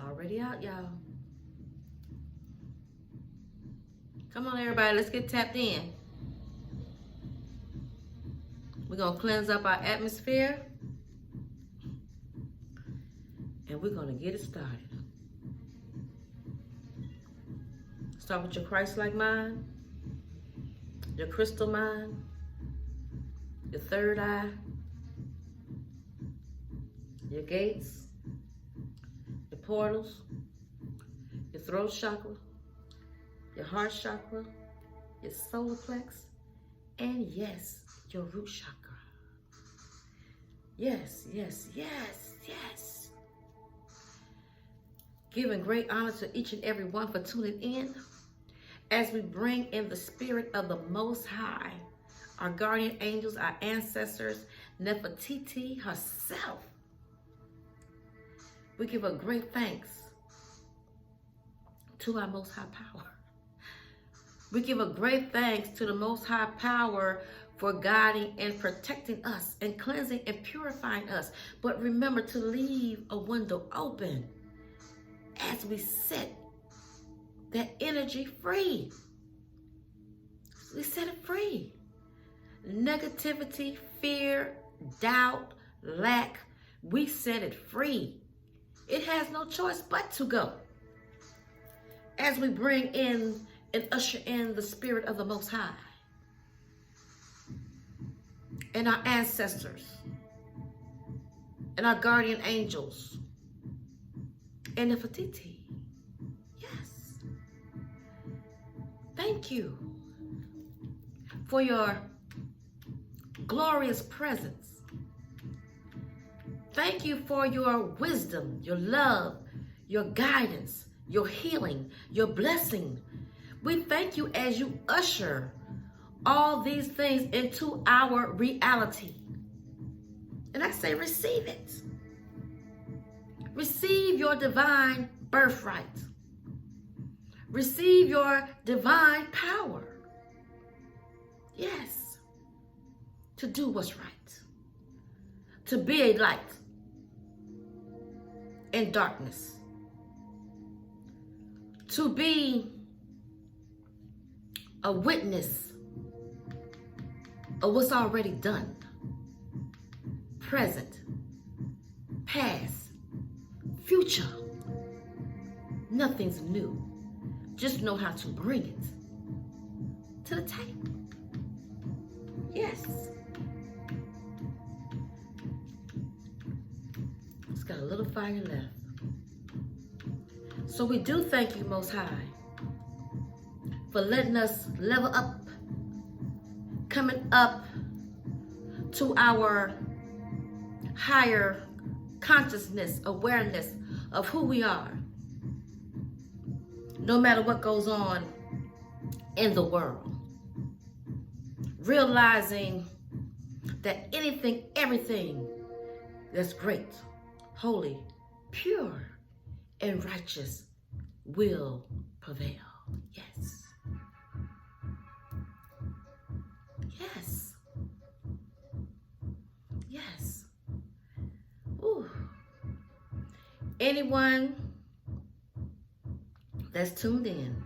Already out, y'all. Come on, everybody. Let's get tapped in. We're going to cleanse up our atmosphere. And we're going to get it started. Start with your Christ-like mind, your crystal mind, your third eye, your gates, your portals, your throat chakra, your heart chakra, your solar plex, and yes, your root chakra. Yes, yes, yes, yes. Giving great honor to each and every one for tuning in as we bring in the spirit of the Most High, our guardian angels, our ancestors, Nefertiti herself. We give a great thanks to our Most High Power. We give a great thanks to the Most High Power for guiding and protecting us and cleansing and purifying us. But remember to leave a window open as we set that energy free. We set it free. Negativity, fear, doubt, lack, we set it free. It has no choice but to go. As we bring in and usher in the spirit of the Most High and our ancestors and our guardian angels and Nefertiti. Yes. Thank you for your glorious presence. Thank you for your wisdom, your love, your guidance, your healing, your blessing. We thank you as you usher all these things into our reality. And I say receive it. Receive your divine birthright. Receive your divine power. Yes. To do what's right. To be a light in darkness. To be a witness of what's already done. Present, past, future. Nothing's new. Just know how to bring it to the table. Yes. It's got a little fire left. So we do thank you, Most High, for letting us level up, coming up to our higher consciousness, awareness of who we are. No matter what goes on in the world. Realizing that anything, everything that's great, holy, pure, and righteous will prevail. Yes. Yes. Yes. Ooh. Anyone that's tuned in,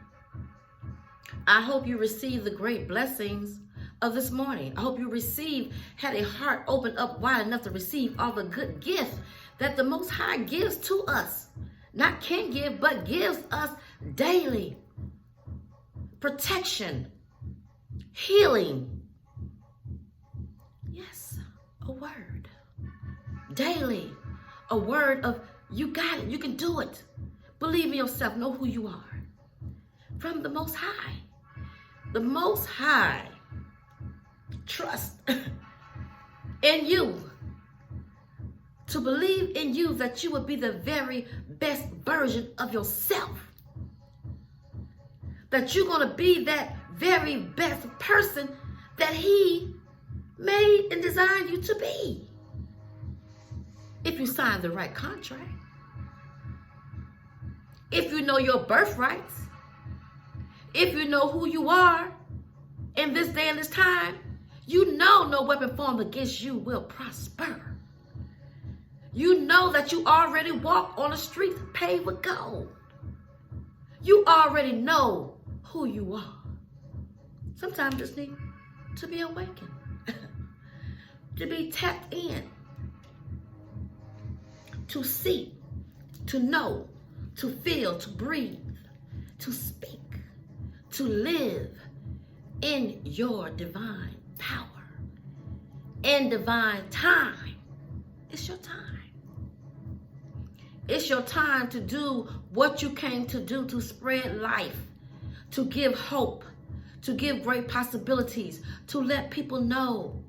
I hope you receive the great blessings of this morning. I hope you had a heart open up wide enough to receive all the good gifts that the Most High gives to us. Not can give, but gives us daily. Protection, healing. Yes, a word. Daily, a word of you got it, you can do it. Believe in yourself, know who you are. From the Most High. The Most High. Trust in you. To believe in you that you will be the very best version of yourself. That you're going to be that very best person that He made and designed you to be. If you sign the right contract. If you know your birthrights. If you know who you are in this day and this time, you know no weapon formed against you will prosper. You know that you already walk on the streets paved with gold. You already know who you are. Sometimes just need to be awakened, to be tapped in, to see, to know, to feel, to breathe, to speak, to live in your divine power, in divine time. It's your time. It's your time to do what you came to do, to spread life, to give hope, to give great possibilities, to let people know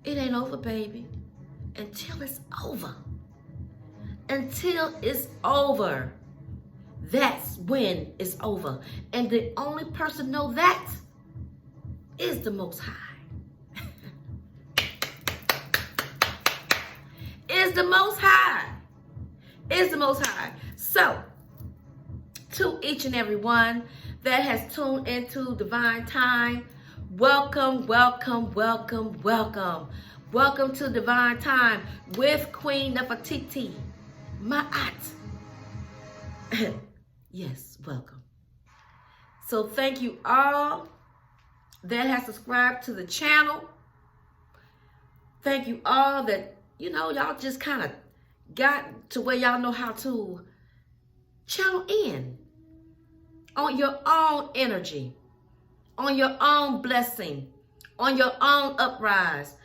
it ain't over, baby, until it's over. Until it's over. That's when it's over. And the only person know that is the Most High. Is the Most High. Is the Most High. So, to each and every one that has tuned into Divine Time, welcome, welcome, welcome, welcome. Welcome to Divine Time with Queen Nefertiti, my aunt. Yes, welcome. So thank you all that has subscribed to the channel. Thank you all that, y'all just kind of got to where y'all know how to channel in on your own energy, on your own blessing, on your own uprise,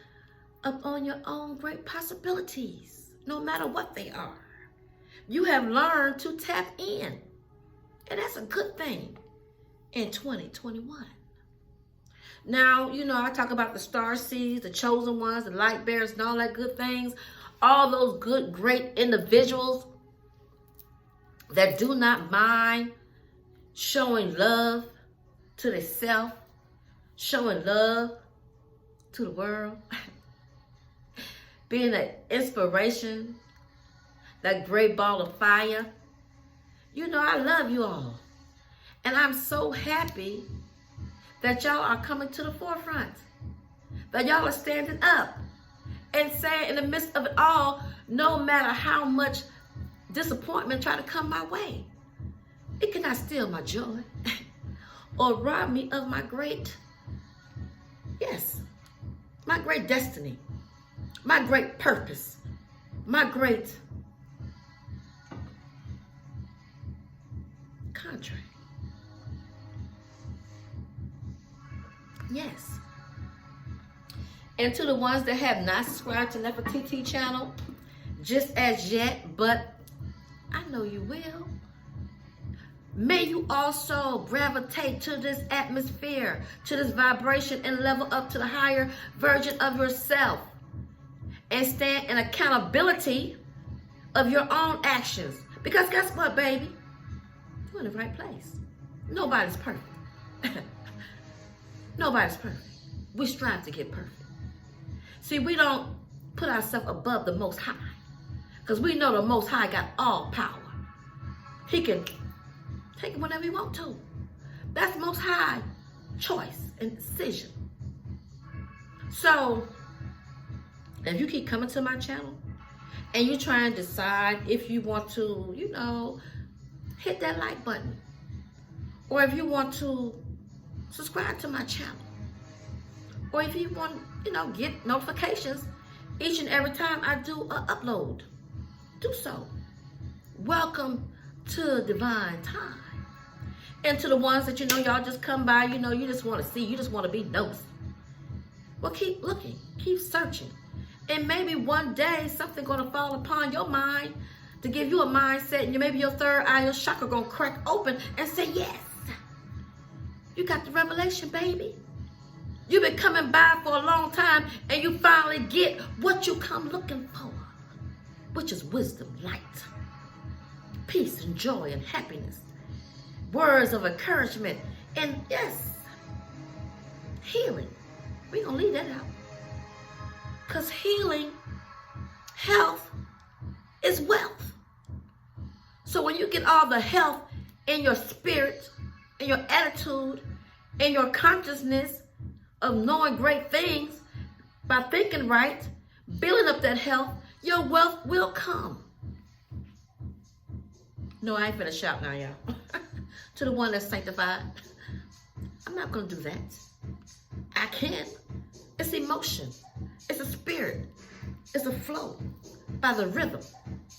up on your own great possibilities, no matter what they are. You have learned to tap in, and that's a good thing in 2021. Now, I talk about the star seeds, the chosen ones, the light bearers, and all that good things. All those good, great individuals that do not mind showing love to themselves, showing love to the world, being an inspiration, that great ball of fire. I love you all. And I'm so happy that y'all are coming to the forefront, that y'all are standing up and saying in the midst of it all, no matter how much disappointment try to come my way, it cannot steal my joy or rob me of my great destiny, my great purpose, my great contract. Yes. And to the ones that have not subscribed to Nefertiti channel just as yet, but I know you will. May you also gravitate to this atmosphere, to this vibration, and level up to the higher version of yourself and stand in accountability of your own actions. Because guess what, baby? You're in the right place. Nobody's perfect. Nobody's perfect. We strive to get perfect. See, we don't put ourselves above the Most High, because we know the Most High got all power. He can take it whenever he wants to. That's the Most High choice and decision. So, if you keep coming to my channel and you try and decide if you want to, hit that like button, or if you want to subscribe to my channel, or if you want, get notifications each and every time I do an upload, do so. Welcome to Divine Time. And to the ones that y'all just come by, you just want to see, you just want to be nosy. Well, keep looking, keep searching. And maybe one day something gonna fall upon your mind to give you a mindset, and maybe your third eye, your chakra gonna crack open and say, yes, you got the revelation, baby. You've been coming by for a long time, and you finally get what you come looking for, which is wisdom, light, peace and joy and happiness, words of encouragement, and yes, healing. We're gonna leave that out, because healing, health is wealth. So when you get all the health in your spirit, in your attitude, in your consciousness of knowing great things by thinking right, building up that health, your wealth will come. No, I ain't finna shout now, y'all. To the one that's sanctified. I'm not gonna do that. I can't. It's emotion. It's a spirit. It's a flow by the rhythm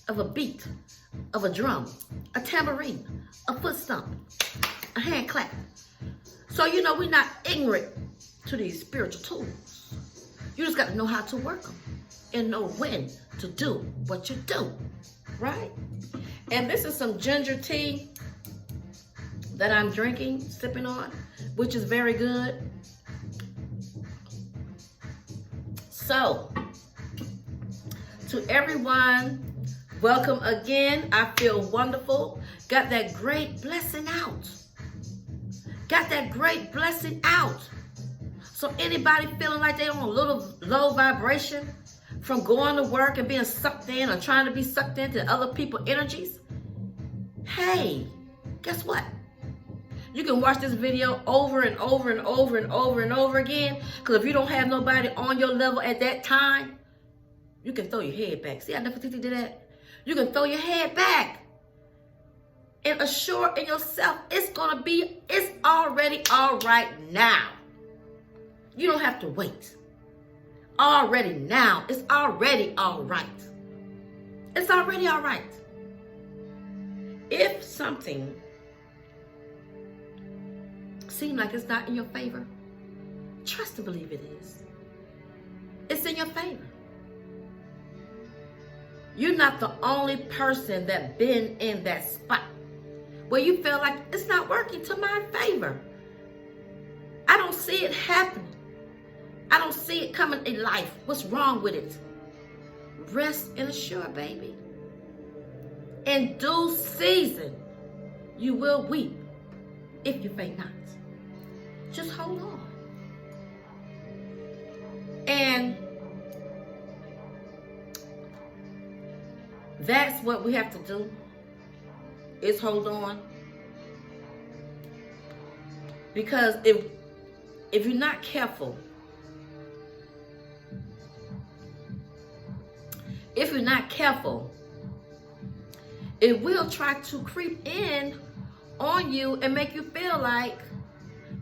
of a beat, of a drum, a tambourine, a foot stomp, a hand clap. So you know we're not ignorant to these spiritual tools. You just got to know how to work them and know when to do what you do, right? And this is some ginger tea that I'm drinking, sipping on, which is very good. So, to everyone, welcome again. I feel wonderful. Got that great blessing out. Got that great blessing out. So anybody feeling like they're on a little low vibration from going to work and being sucked in or trying to be sucked into other people's energies, hey, guess what? You can watch this video over and over and over and over and over again. Because if you don't have nobody on your level at that time, you can throw your head back. See how Nefertiti did that? You can throw your head back and assure in yourself it's already all right now. You don't have to wait. Already now, it's already all right. It's already all right. If something seems like it's not in your favor, trust and believe it is. It's in your favor. You're not the only person that been in that spot where you feel like it's not working to my favor. I don't see it happening. I don't see it coming in life. What's wrong with it? Rest and assure, baby. In due season, you will weep if you faint not. Just hold on. And that's what we have to do, is hold on. Because if you're not careful, it will try to creep in on you and make you feel like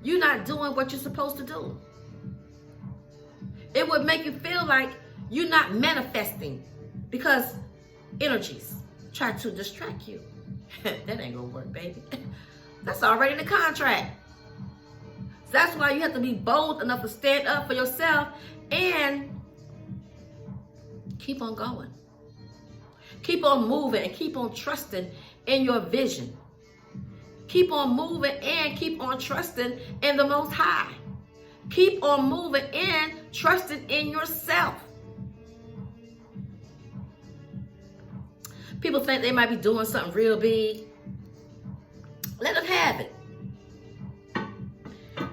you're not doing what you're supposed to do. It would make you feel like you're not manifesting because energies try to distract you. That ain't gonna work, baby. That's already in the contract. That's why you have to be bold enough to stand up for yourself and keep on going. Keep on moving and keep on trusting in your vision. Keep on moving and keep on trusting in the Most High. Keep on moving and trusting in yourself. People think they might be doing something real big. Let them have it.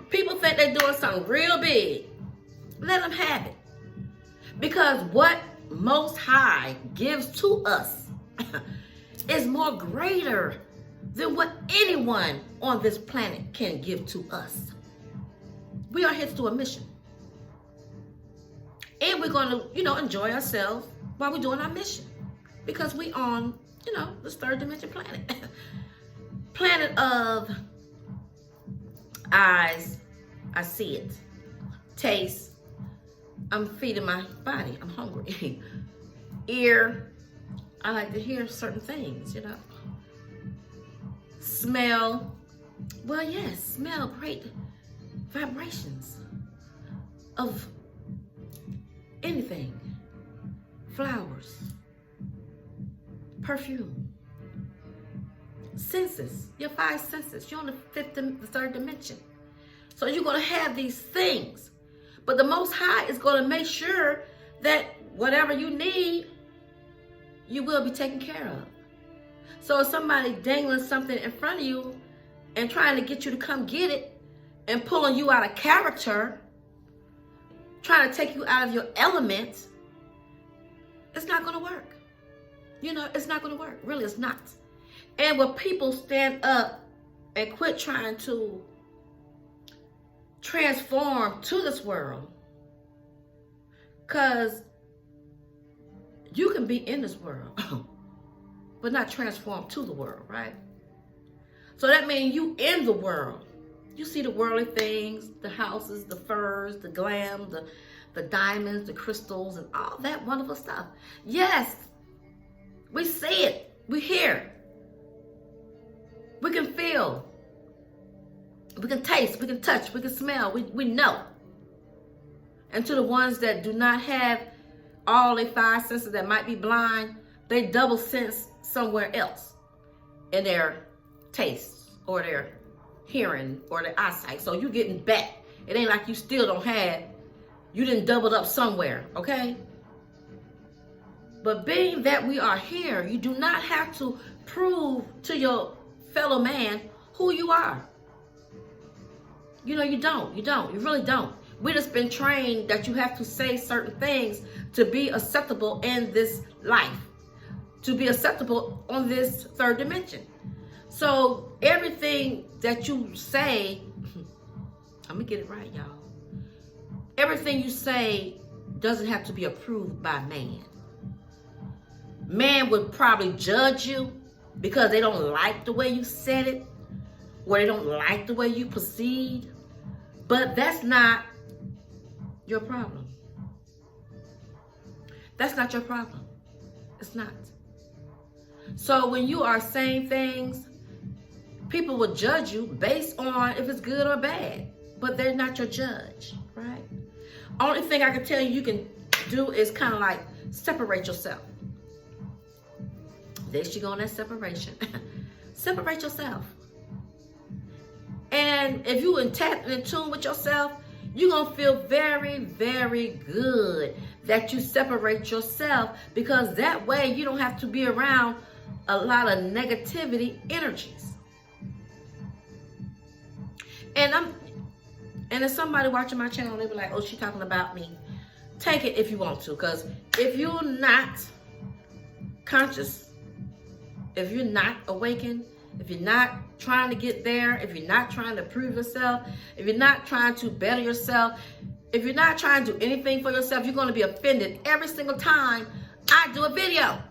People think they're doing something real big. Let them have it. Because what Most High gives to us is more greater than what anyone on this planet can give to us. We are here to do a mission. And we're going to, enjoy ourselves while we're doing our mission. Because we on, this third dimension planet. Planet of eyes, I see it. Taste, I'm feeding my body, I'm hungry. Ear, I like to hear certain things, Smell, well, yes, smell great vibrations of anything. Flowers, perfume, senses, your 5 senses. You're on the third dimension. So you're going to have these things. But the Most High is going to make sure that whatever you need, you will be taken care of. So if somebody dangling something in front of you and trying to get you to come get it and pulling you out of character, trying to take you out of your element, it's not going to work. It's not going to work. Really, it's not. And when people stand up and quit trying to transform to this world, because You can be in this world, but not transformed to the world, right? So that means you in the world. You see the worldly things, the houses, the furs, the glam, the diamonds, the crystals, and all that wonderful stuff. Yes, we see it. We hear. We can feel. We can taste. We can touch. We can smell. We know. And to the ones that do not have all their five senses, that might be blind, they double sense somewhere else in their taste or their hearing or their eyesight. So you're getting back. It ain't like you still don't have. You didn't double up somewhere, okay? But being that we are here, you do not have to prove to your fellow man who you are. You know, you don't. You really don't. We just been trained that you have to say certain things to be acceptable in this life, to be acceptable on this third dimension. So everything that you say, I'm gonna get it right, y'all. Everything you say doesn't have to be approved by man. Man would probably judge you because they don't like the way you said it, or they don't like the way you proceed. But that's not your problem. That's not your problem. It's not. So when you are saying things, people will judge you based on if it's good or bad, but they're not your judge, right? Only thing I can tell you can do is kind of like separate yourself. There you go on that separation. Separate yourself. And if you intact and in tune with yourself, you're going to feel very, very good that you separate yourself, because that way you don't have to be around a lot of negativity energies. And if somebody watching my channel, they be like, oh, she's talking about me. Take it if you want to, because if you're not conscious, if you're not awakened, if you're not trying to get there, if you're not trying to prove yourself, if you're not trying to better yourself, if you're not trying to do anything for yourself, you're going to be offended every single time I do a video.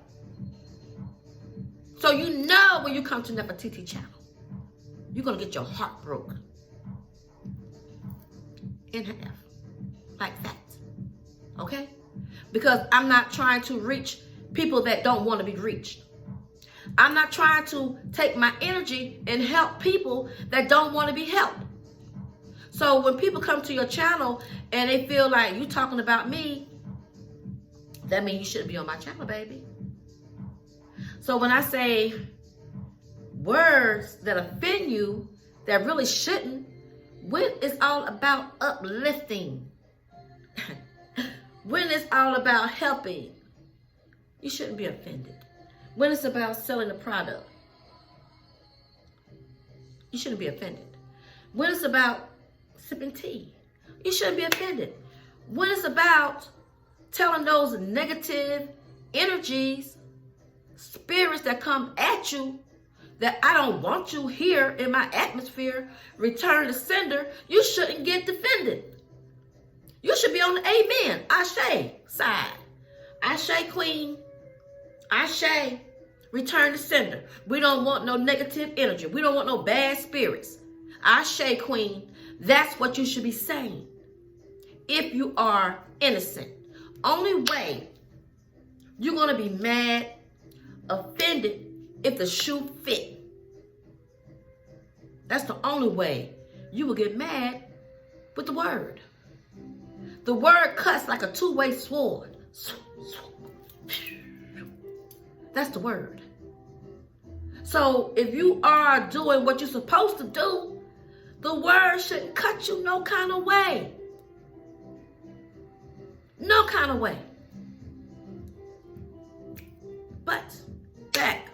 So you know when you come to Nefertiti channel, you're going to get your heart broken in half, like that, okay? Because I'm not trying to reach people that don't want to be reached. I'm not trying to take my energy and help people that don't want to be helped. So when people come to your channel and they feel like you talking about me, that means you shouldn't be on my channel, baby. So when I say words that offend you, that really shouldn't, when it's all about uplifting, when it's all about helping, you shouldn't be offended. When it's about selling a product, you shouldn't be offended. When it's about sipping tea, you shouldn't be offended. When it's about telling those negative energies, spirits that come at you, that I don't want you here in my atmosphere, return to sender, you shouldn't get defended. You should be on the amen, Ashe side. Ashe queen, Ashe, return to sender. We don't want no negative energy. We don't want no bad spirits. Ashe queen, that's what you should be saying if you are innocent. Only way you're going to be mad, offended, if the shoe fit. That's the only way you will get mad with the word. The word cuts like a two-way sword. That's the word. So if you are doing what you're supposed to do, the word shouldn't cut you no kind of way. No kind of way. But back.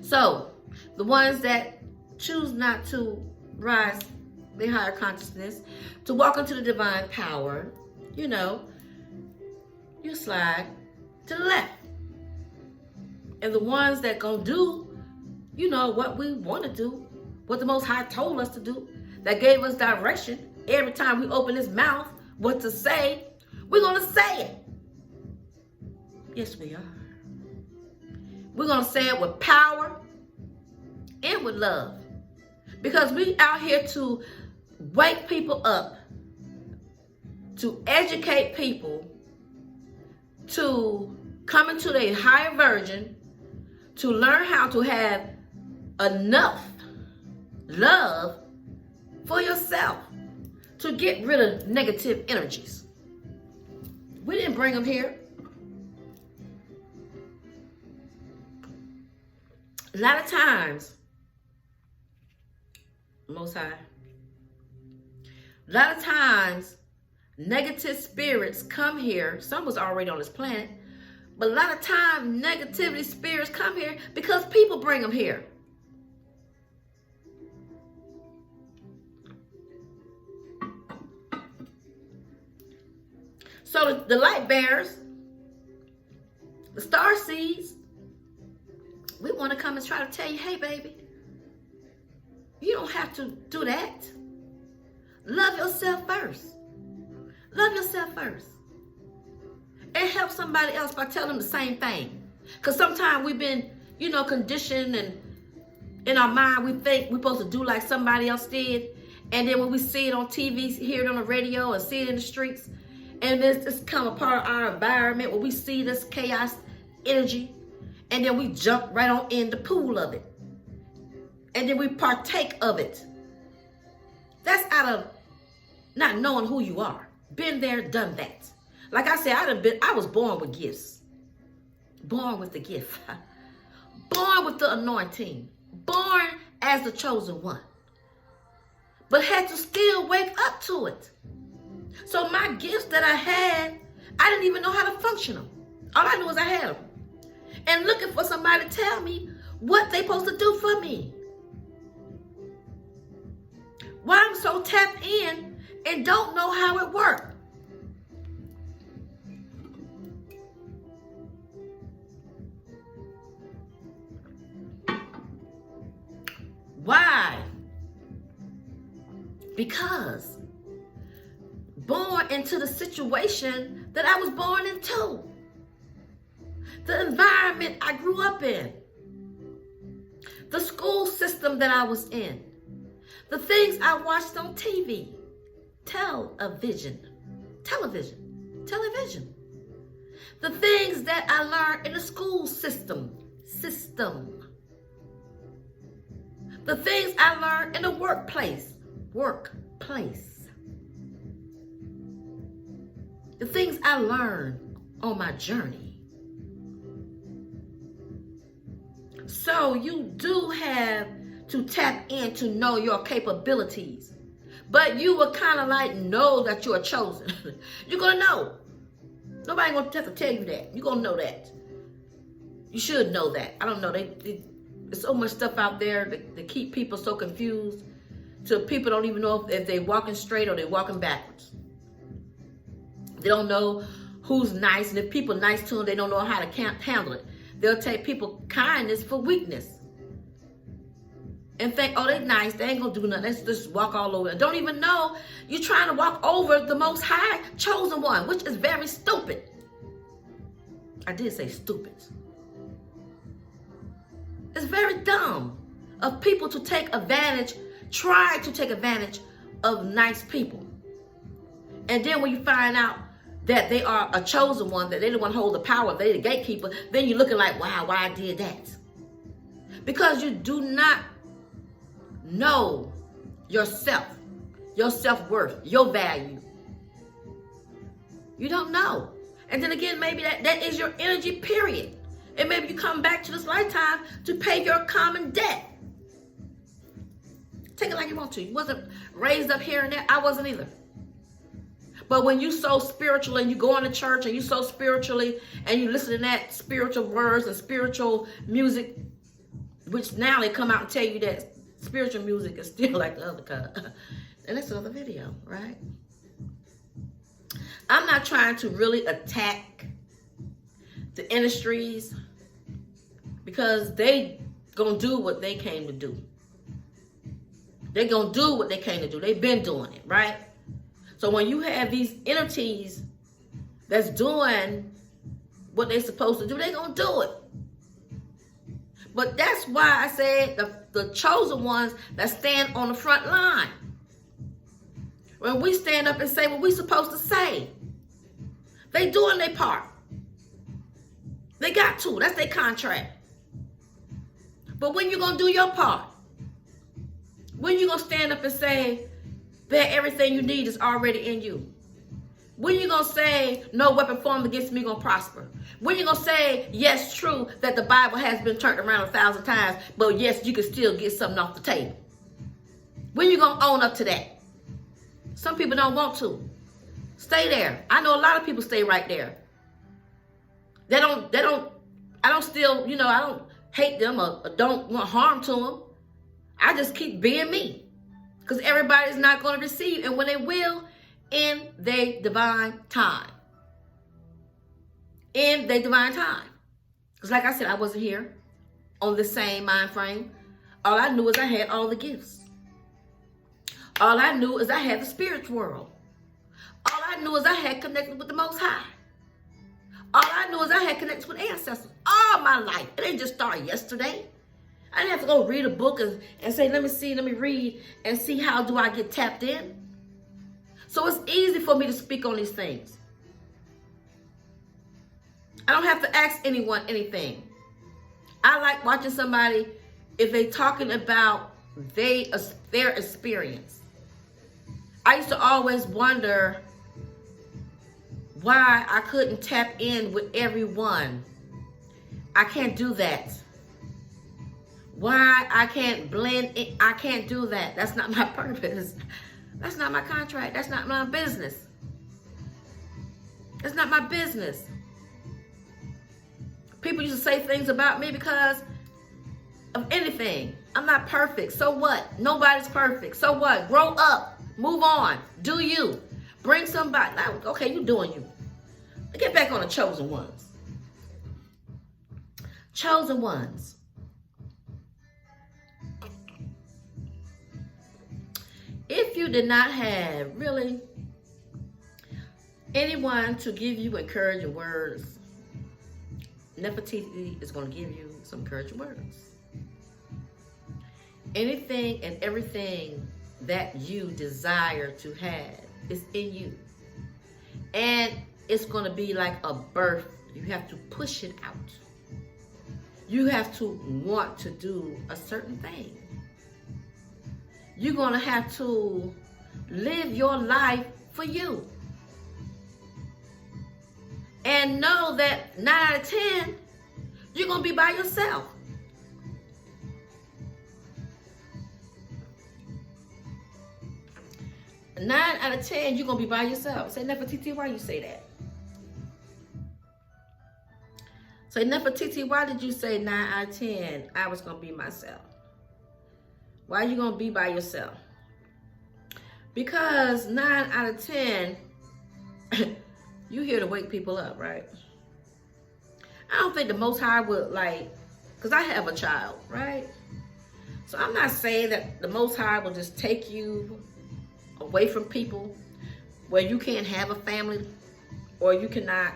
So the ones that choose not to rise their higher consciousness, to walk into the divine power, you slide to the left. And the ones that gonna do, what we want to do, what the Most High told us to do, that gave us direction every time we open his mouth, what to say, we're gonna say it. Yes, we are. We're going to say it with power and with love. Because we out here to wake people up, to educate people, to come into their higher version, to learn how to have enough love for yourself, to get rid of negative energies. We didn't bring them here. A lot of times, Most High, a lot of times, negative spirits come here. Some was already on this planet. But a lot of times, negativity spirits come here because people bring them here. So the light bearers, the star seeds, we want to come and try to tell you, hey, baby, you don't have to do that. Love yourself first. Love yourself first. And help somebody else by telling them the same thing. Because sometimes we've been, conditioned, and in our mind we think we're supposed to do like somebody else did. And then when we see it on TV, hear it on the radio, and see it in the streets, and it's become a part of our environment where we see this chaos energy, and then we jump right on in the pool of it. And then we partake of it. That's out of not knowing who you are. Been there, done that. Like I said, I was born with gifts. Born with the gift. Born with the anointing. Born as the chosen one. But had to still wake up to it. So my gifts that I had, I didn't even know how to function them. All I knew was I had them. And looking for somebody to tell me what they supposed to do for me. Why I'm so tapped in and don't know how it works. Why? Because born into the situation that I was born into. The environment I grew up in. The school system that I was in. The things I watched on TV. Television. The things that I learned in the school system. The things I learned in the workplace. The things I learned on my journey. So you do have to tap in to know your capabilities. But you will kind of like know that you are chosen. You're going to know. Nobody going to have to tell you that. You're going to know that. You should know that. I don't know. There's so much stuff out there that keep people so confused. So people don't even know if they're walking straight or they're walking backwards. They don't know who's nice. And if people nice to them, they don't know how to handle it. They'll take people kindness for weakness. And think, oh, they're nice. They ain't going to do nothing. Let's just walk all over. And don't even know you're trying to walk over the Most High chosen one, which is very stupid. I did say stupid. It's very dumb of people to try to take advantage of nice people. And then when you find out that they are a chosen one, that they don't want to hold the power, they're the gatekeeper, then you're looking like, wow, why I did that? Because you do not know yourself, your self-worth, your value. You don't know. And then again, maybe that is your energy, period. And maybe you come back to this lifetime to pay your common debt. Take it like you want to. You wasn't raised up here and there. I wasn't either. But when you so spiritual and you go into church and you so spiritually and you listen to that spiritual words and spiritual music, which now they come out and tell you that spiritual music is still like the other kind. And that's another video, right? I'm not trying to really attack the industries because they gonna do what they came to do. They're gonna do what they came to do. They've been doing it, right? So when you have these entities that's doing what they're supposed to do, they're going to do it. But that's why I said the chosen ones that stand on the front line. When we stand up and say what we're supposed to say, they doing their part. They got to. That's their contract. But when you going to do your part? When you going to stand up and say that everything you need is already in you? When you going to say, no weapon formed against me going to prosper? When you going to say, yes, true, that the Bible has been turned around 1,000 times, but yes, you can still get something off the table? When you going to own up to that? Some people don't want to. Stay there. I know a lot of people stay right there. I don't still, I don't hate them or don't want harm to them. I just keep being me. Because everybody's not going to receive. And when they will, in their divine time. In their divine time. Because like I said, I wasn't here on the same mind frame. All I knew is I had all the gifts. All I knew is I had the spiritual world. All I knew is I had connected with the Most High. All I knew is I had connected with ancestors all my life. It didn't just start yesterday. I didn't have to go read a book and say, let me read and see how do I get tapped in. So it's easy for me to speak on these things. I don't have to ask anyone anything. I like watching somebody, if they're talking about their experience. I used to always wonder why I couldn't tap in with everyone. I can't do that. Why I can't blend in. I can't do that. That's not my purpose. That's not my contract. That's not my business. That's not my business. People used to say things about me because of anything. I'm not perfect. So what? Nobody's perfect. So what? Grow up. Move on. Do you. Bring somebody. Okay, you doing you. Get back on the chosen ones. Chosen ones. If you did not have really anyone to give you encouraging words, Nefertiti is going to give you some encouraging words. Anything and everything that you desire to have is in you. And it's going to be like a birth. You have to push it out. You have to want to do a certain thing. You're going to have to live your life for you. And know that 9 out of 10, you're going to be by yourself. Nine out of 10, you're going to be by yourself. Say, Nefertiti, why you say that? Say, Nefertiti, why did you say 9 out of 10, I was going to be myself? Why are you going to be by yourself? Because 9 out of 10, you here to wake people up, right? I don't think the Most High would because I have a child, right? So I'm not saying that the Most High will just take you away from people where you can't have a family or you cannot,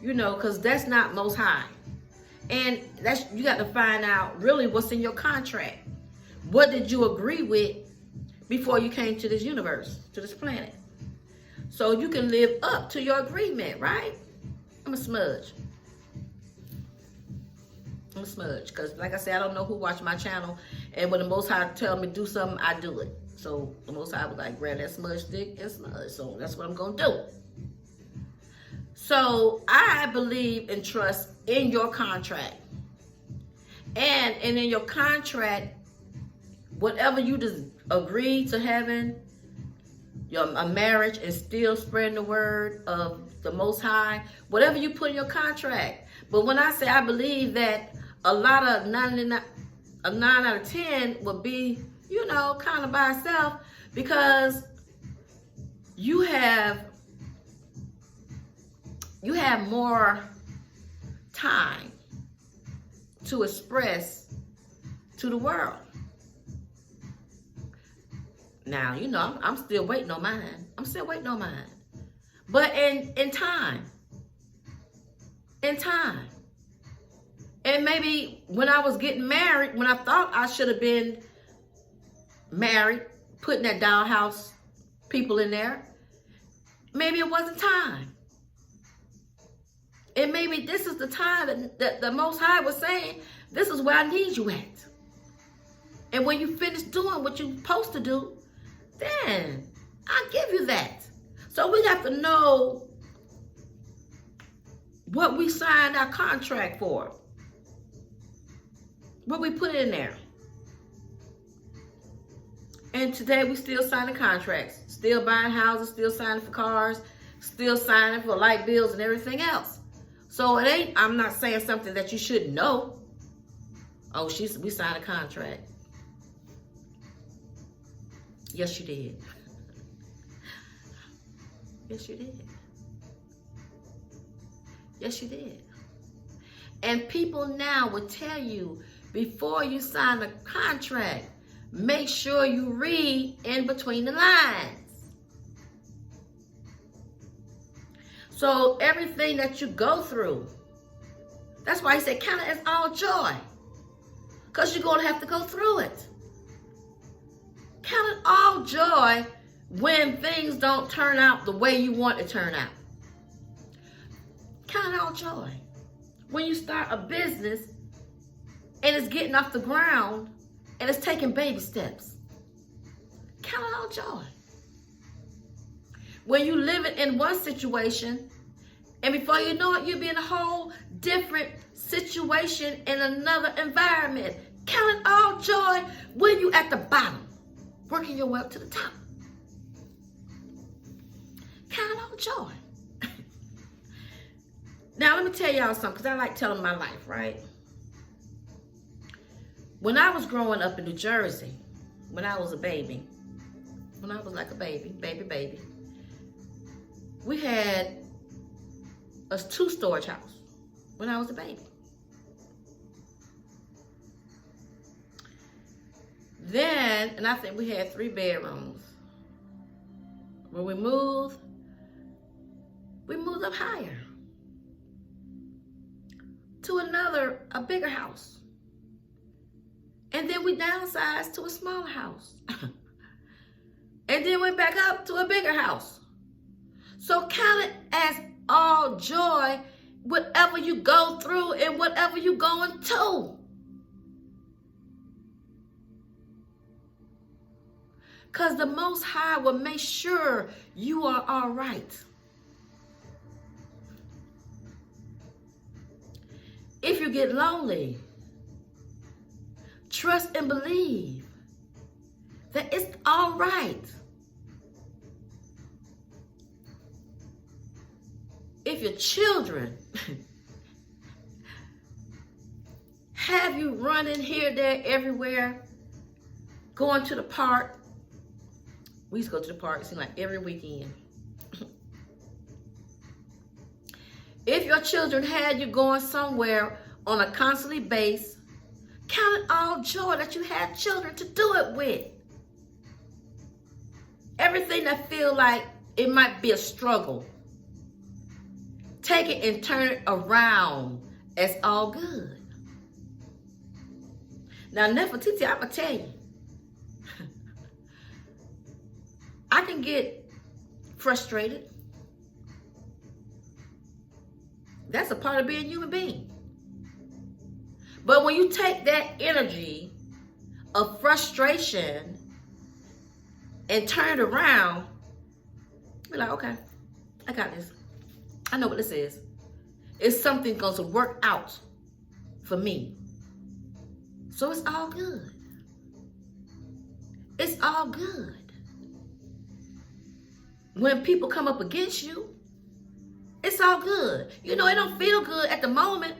because that's not Most High. And you got to find out really what's in your contract. What did you agree with before you came to this universe, to this planet? So you can live up to your agreement, right? I'm a smudge. Because like I said, I don't know who watch my channel. And when the Most High tell me to do something, I do it. So the Most High was like, grab that smudge stick and smudge. So that's what I'm going to do. So I believe and trust in your contract. And in your contract, whatever you just agree to having a marriage and still spreading the word of the Most High, whatever you put in your contract. But when I say I believe that a lot of 9 out of 10 would be, kind of by itself, because you have more time to express to the world. Now, I'm still waiting on mine. But in time. in time. And maybe when I was getting married, when I thought I should have been married, putting that dollhouse people in there, maybe it wasn't time. And maybe this is the time that the Most High was saying, this is where I need you at. And when you finish doing what you're supposed to do, then I'll give you that. So we have to know what we signed our contract for. What we put in there. And today we still signing contracts. Still buying houses, still signing for cars, still signing for light bills and everything else. So it ain't, I'm not saying something that you shouldn't know. Oh, we signed a contract. Yes, you did. Yes, you did. Yes, you did. And people now will tell you, before you sign a contract, make sure you read in between the lines. So everything that you go through, that's why he said, count it as all joy. Because you're going to have to go through it. Count it all joy when things don't turn out the way you want it to turn out. Count it all joy. When you start a business and it's getting off the ground and it's taking baby steps. Count it all joy. When you live in one situation and before you know it, you'll be in a whole different situation in another environment. Count it all joy when you at the bottom, working your way up to the top. Count it all joy. Now, let me tell y'all something, because I like telling my life, right? When I was growing up in New Jersey, when I was a baby, when I was like a baby, we had a 2-storage house when I was a baby. Then, and I think we had 3 bedrooms. When we moved up higher to a bigger house. And then we downsized to a smaller house. And then went back up to a bigger house. So count it as all joy, whatever you go through and whatever you're going to. Because the Most High will make sure you are all right. If you get lonely, trust and believe that it's all right. If your children have you running here, there, everywhere, going to the park. We used to go to the park, it seemed like every weekend. If your children had you going somewhere on a constantly basis, count it all joy that you had children to do it with. Everything that feel like it might be a struggle, take it and turn it around as all good. Now, Nefertiti, I'm going to tell you, I can get frustrated. That's a part of being a human being. But when you take that energy of frustration and turn it around, you're like, okay, I got this. I know what this is. It's something going to work out for me. So it's all good. It's all good. When people come up against you, it's all good. You know, it don't feel good at the moment.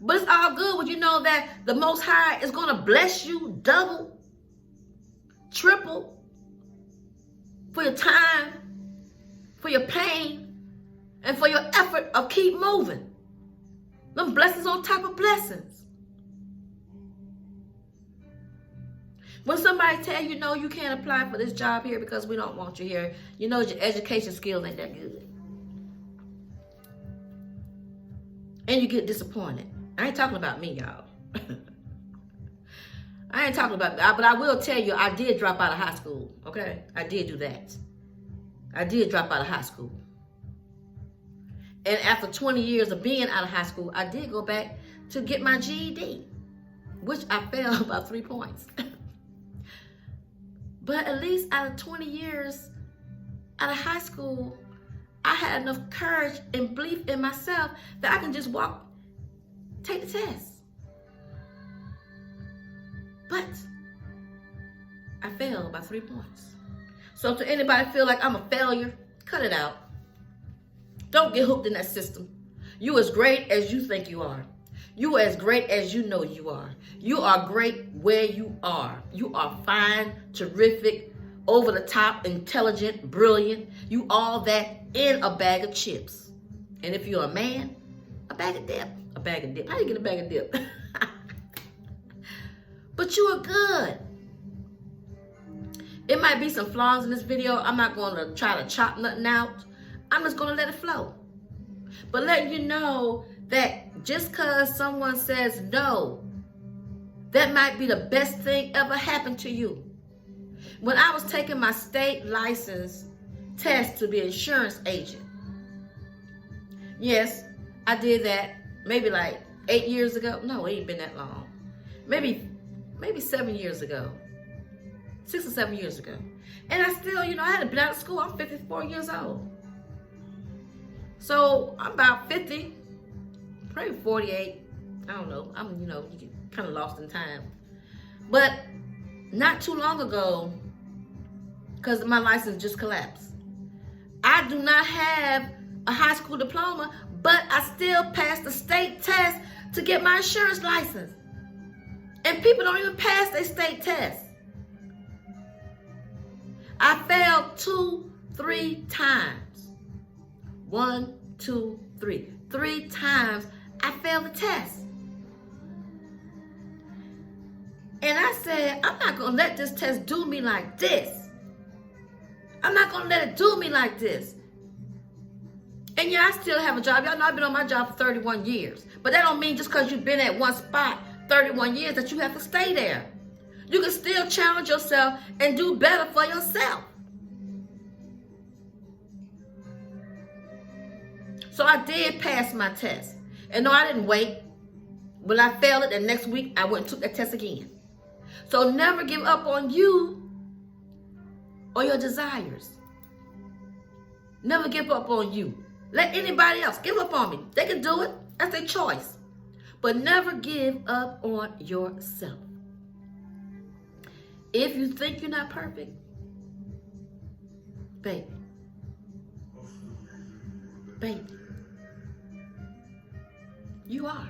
But it's all good when you know that the Most High is going to bless you double, triple for your time, for your pain, and for your effort of keep moving. Them blessings on top of blessings. When somebody tell you, no, you can't apply for this job here because we don't want you here, you know your education skills ain't that good. and you get disappointed. I ain't talking about me, y'all. I ain't talking about that, but I will tell you, I did drop out of high school, okay? I did do that. I did drop out of high school. And after 20 years of being out of high school, I did go back to get my GED, which I failed about 3 points. But at least out of 20 years out of high school, I had enough courage and belief in myself that I can just take the test. But I failed by 3 points. So to anybody feel like I'm a failure, cut it out. Don't get hooked in that system. You as great as you think you are. You are as great as you know you are. You are great where you are. You are fine, terrific, over the top, intelligent, brilliant. You all that in a bag of chips. And if you're a man, a bag of dip. A bag of dip. How do you get a bag of dip? But you are good. It might be some flaws in this video. I'm not going to try to chop nothing out. I'm just going to let it flow. But letting you know that just because someone says no, that might be the best thing ever happened to you. When I was taking my state license test to be an insurance agent, yes, I did that maybe like 8 years ago. No, it ain't been that long. Maybe 7 years ago. 6 or 7 years ago. And I still, I hadn't been out of school. I'm 54 years old. So I'm about 50, probably 48. I don't know. You get kind of lost in time. But not too long ago, because my license just collapsed, I do not have a high school diploma, but I still passed the state test to get my insurance license. And people don't even pass their state test. I failed 2-3 times. 1, 2, 3. 3 times I failed the test. And I said, I'm not going to let this test do me like this. I'm not going to let it do me like this. And yeah, I still have a job. Y'all know I've been on my job for 31 years. But that don't mean just because you've been at one spot 31 years that you have to stay there. You can still challenge yourself and do better for yourself. So I did pass my test. And no, I didn't wait. When I failed it, the next week, I went and took that test again. So never give up on you or your desires. Never give up on you. Let anybody else give up on me. They can do it. That's their choice. But never give up on yourself. If you think you're not perfect, baby, you are.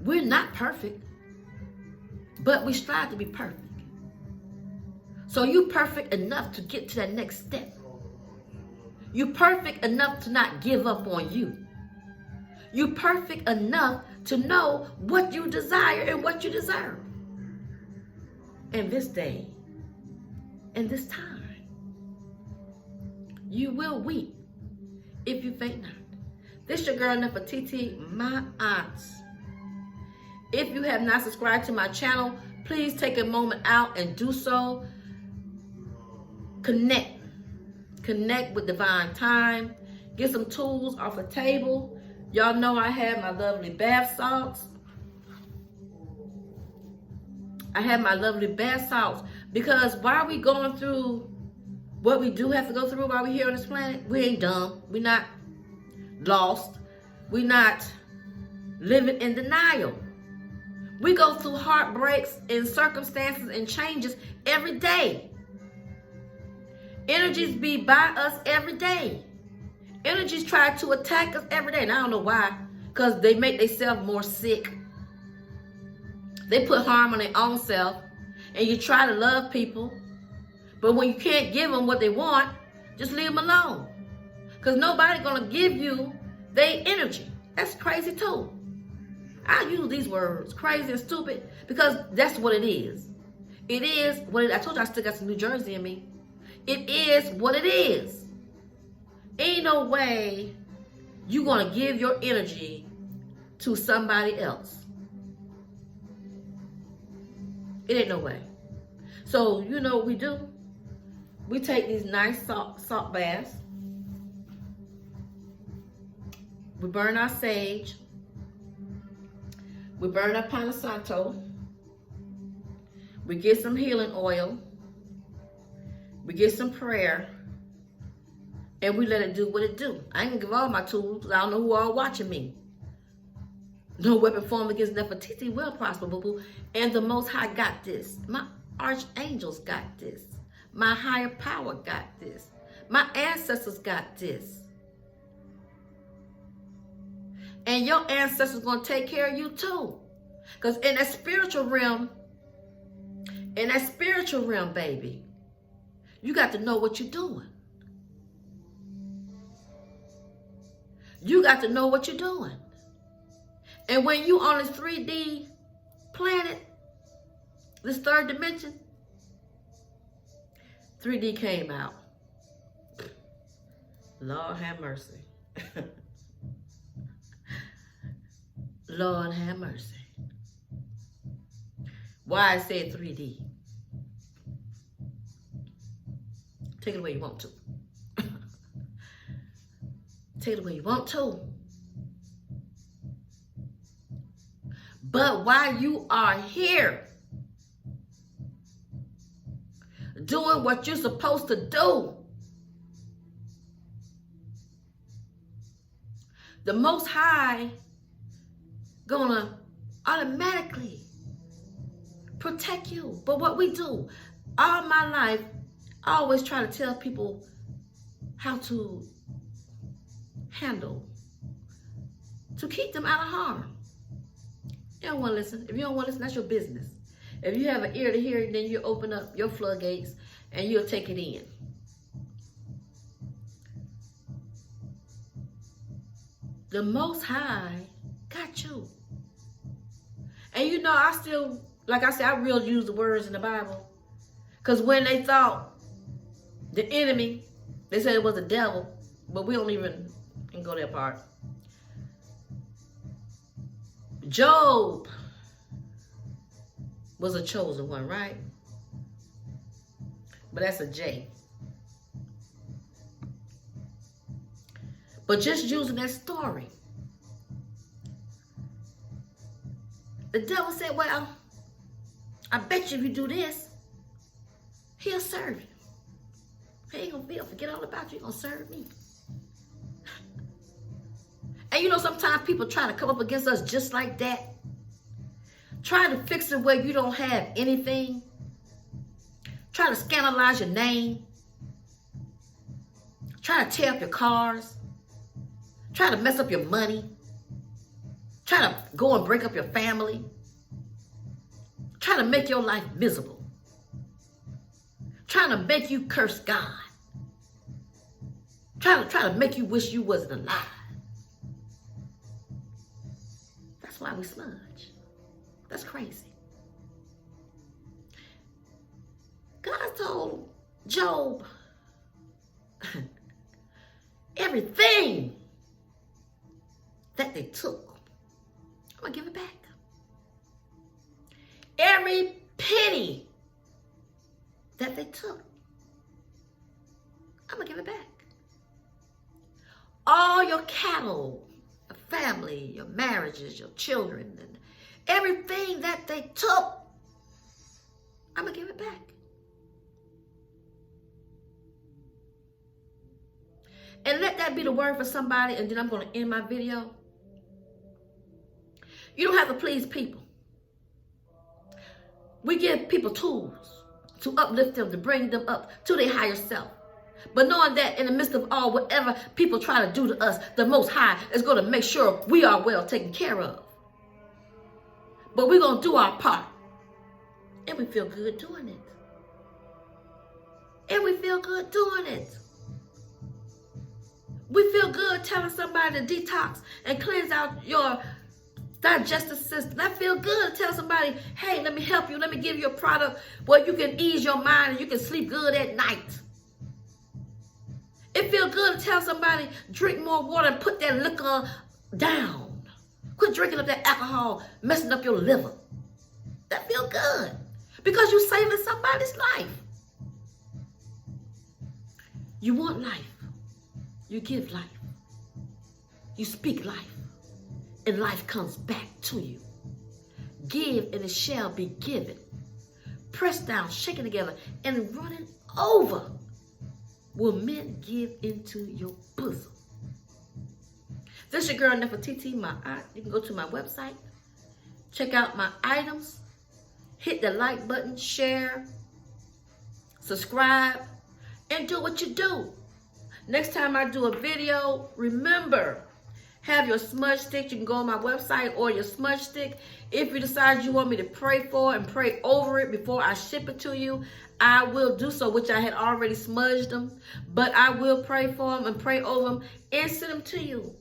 We're not perfect, but we strive to be perfect. So you perfect enough to get to that next step. You perfect enough to not give up on you. You perfect enough to know what you desire and what you deserve. In this day, in this time, you will weep if you faint not. This your girl Nefertiti, my aunt. If you have not subscribed to my channel, please take a moment out and do so. Connect with Divine Time. Get some tools off the table. Y'all know I have my lovely bath salts. Because while we going through what we do have to go through while we're here on this planet, we ain't dumb. We're not lost. We're not living in denial. We go through heartbreaks and circumstances and changes every day. Energies be by us every day. Energies try to attack us every day. And I don't know why. Because they make themselves more sick. They put harm on their own self. And you try to love people. But when you can't give them what they want, just leave them alone. Because nobody's going to give you their energy. That's crazy too. I use these words, crazy and stupid, because that's what it is. It is what it is. I told you I still got some New Jersey in me. It is what it is. Ain't no way you're going to give your energy to somebody else. It ain't no way. So, you know what we do? We take these nice salt baths. We burn our sage. We burn our Palo Santo. We get some healing oil. We get some prayer. And we let it do what it do. I ain't gonna give all my tools. I don't know who all watching me. No weapon formed against Nefertiti will prosper, boo-boo. And the Most High got this. My archangels got this. My higher power got this. My ancestors got this. And your ancestors gonna take care of you too. Because in that spiritual realm, baby, you got to know what you're doing. You got to know what you're doing. And when you on this 3D planet, this third dimension, 3D came out. Lord have mercy. Lord have mercy. Why I said 3D? Take it away you want to. Take it away you want to. But while you are here, doing what you're supposed to do, the Most High gonna automatically protect you. But what we do, all my life, I always try to tell people how to handle, to keep them out of harm. You don't want to listen. If you don't want to listen, that's your business. If you have an ear to hear, then you open up your floodgates and you'll take it in. The Most High got you. And you know, I still, like I said, I really use the words in the Bible. Because when they thought the enemy, they said it was the devil, but we don't even go that part. Job was a chosen one, right? But that's a J. But just using that story, the devil said, well, I bet you if you do this, he'll serve you. He ain't gonna forget all about you. He's gonna serve me. And you know, sometimes people try to come up against us just like that. Try to fix it where you don't have anything. Try to scandalize your name. Try to tear up your cars. Try to mess up your money. Try to go and break up your family. Try to make your life miserable. Trying to make you curse God. Try to make you wish you wasn't alive. That's why we smudge. That's crazy. God told Job everything that they took, I'm going to give it back. Every penny that they took, I'm going to give it back. All your cattle, your family, your marriages, your children, and everything that they took, I'm going to give it back. And let that be the word for somebody, and then I'm going to end my video. You don't have to please people. We give people tools to uplift them, to bring them up to their higher self. But knowing that in the midst of all, whatever people try to do to us, the Most High is going to make sure we are well taken care of. But we're going to do our part. And we feel good doing it. And we feel good doing it. We feel good telling somebody to detox and cleanse out your digestive system. I feel good to tell somebody, hey, let me help you. Let me give you a product where you can ease your mind and you can sleep good at night. It feels good to tell somebody, drink more water and put that liquor down. Quit drinking up that alcohol, messing up your liver. That feels good because you're saving somebody's life. You want life. You give life. You speak life. And life comes back to you. Give and it shall be given. Pressed down, shaken together, and running over will men give into your bosom. This is your girl Nefertiti. You can go to my website, check out my items, hit the like button, share, subscribe, and do what you do. Next time I do a video, remember, have your smudge stick. You can go on my website or your smudge stick. If you decide you want me to pray for and pray over it before I ship it to you, I will do so, which I had already smudged them. But I will pray for them and pray over them and send them to you.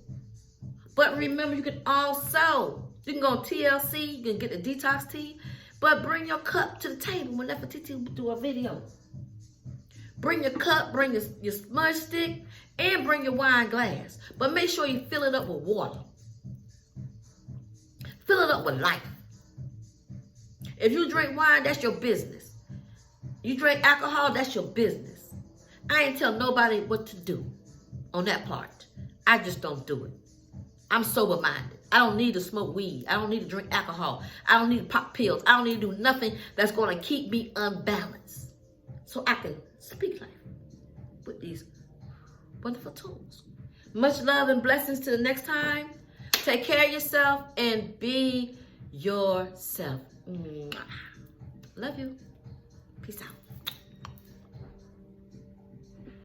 But remember, you can also, you can go on TLC, you can get the detox tea, but bring your cup to the table when Nefertiti do a video. Bring your cup, bring your smudge stick, and bring your wine glass. But make sure you fill it up with water. Fill it up with life. If you drink wine, that's your business. You drink alcohol, that's your business. I ain't tell nobody what to do on that part. I just don't do it. I'm sober-minded. I don't need to smoke weed. I don't need to drink alcohol. I don't need to pop pills. I don't need to do nothing that's going to keep me unbalanced. So I can speak life with these wonderful tools. Much love and blessings till the next time. Take care of yourself and be yourself. Love you. Peace out.